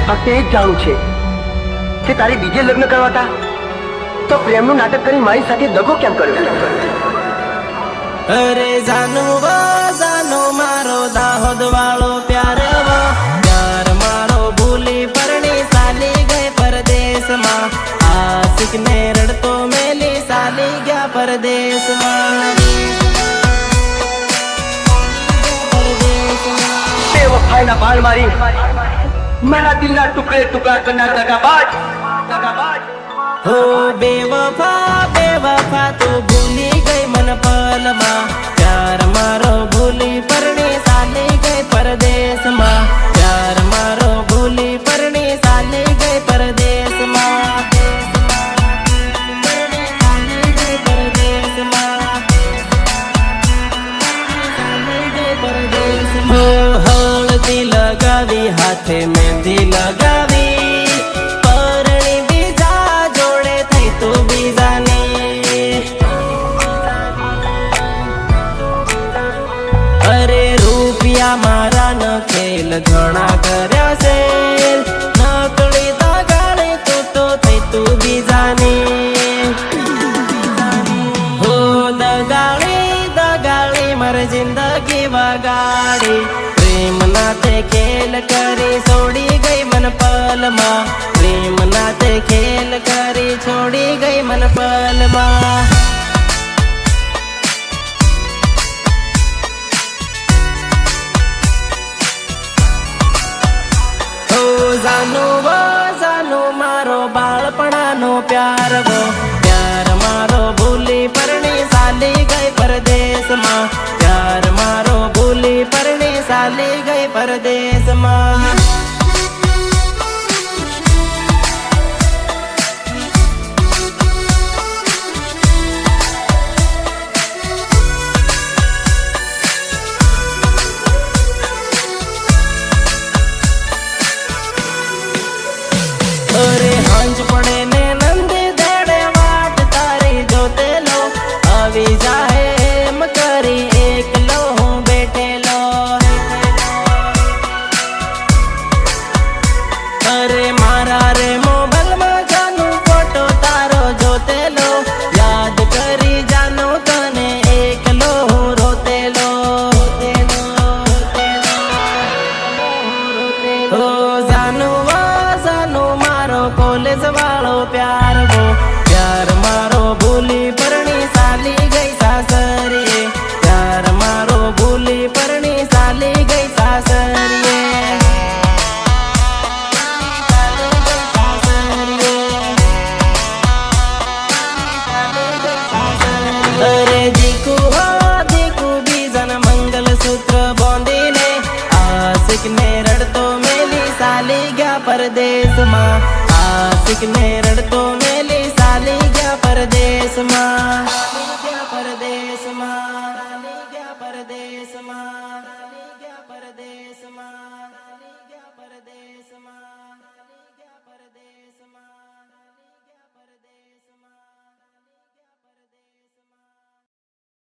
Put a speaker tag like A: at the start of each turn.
A: ફક્ત એ જ જાણવું છે કે તારે બીજે લગ્ન કરવા હતા તો પ્રેમનું નાટક કરી મારી સાથે દગો કેમ કર્યો?
B: અરે જાનો મારો દાહોદ વાળો પ્યાર મારો ભૂલી પરણી સાલી ગઈ પરદેશમાં આશિક ને રડતો મેલી સાલી ગયા પરદેશમાં
A: બેવફાઈના બાણ મારી મારા દિલના ટુકડે ટુકડા કરનાર દગાબાજ
B: હો બેવફા તું ભૂલી ગઈ મન પલમાં પ્યાર મારો ભૂલી પરણી સાલી ગઈ પરદેશમાં પ્યાર મારો ભૂલી પરણી સાલી ગઈ પરદેશમાં હો હળદી લગાવી હાથે મહેંદી લગાવી પરણી બીજા જોડે થઈ તું બીજાની અરે રૂપિયા મારા ન ખેલ ઘણા કર્યા છે નકળી દગાડી તું તો થઈ તું બીજાની હો દગાડી મારી જિંદગી વગાડી પ્રેમ નાતે ખેલ કરી છોડી ગઈ મન પલમાં પ્રેમ નાતે ખેલ કરી છોડી ગઈ મન પલમાં ઓ જાનુ મારો બાળપણાનો પ્યાર મારો ભૂલી પરણી સાલી ગઈ પરદેશમાં પ્યાર મારો ભૂલી પરણી સાલી ગઈ પરદેશમાં અરે હાંજ પડે ને નંદી દેડે વાટ તારી જોતેલો આવી જાહે એમ કરી એકલો હું બેઠેલો અરે મારા રે મોબાઈલમાં જાનું ફોટો તારો જોતેલો યાદ કરી જાનો તને એકલો હું રોતેલો હો જાનુ મારો કોલેજ વાળો પ્યાર મારો ભૂલી પરણી સાલી ગઈ સાસરીએ પ્યાર મારો ભૂલી પરણી સાલી ગઈ સાસરીએ અરે દીકુ બીજન મંગલસૂત્ર બાંધીને આશિક ને રડતો મેલી સાલી ગયા પરદેશમાં આશિક ને રડતો મેલી સાલી ગયા પરદેશમાં પરદેશમાં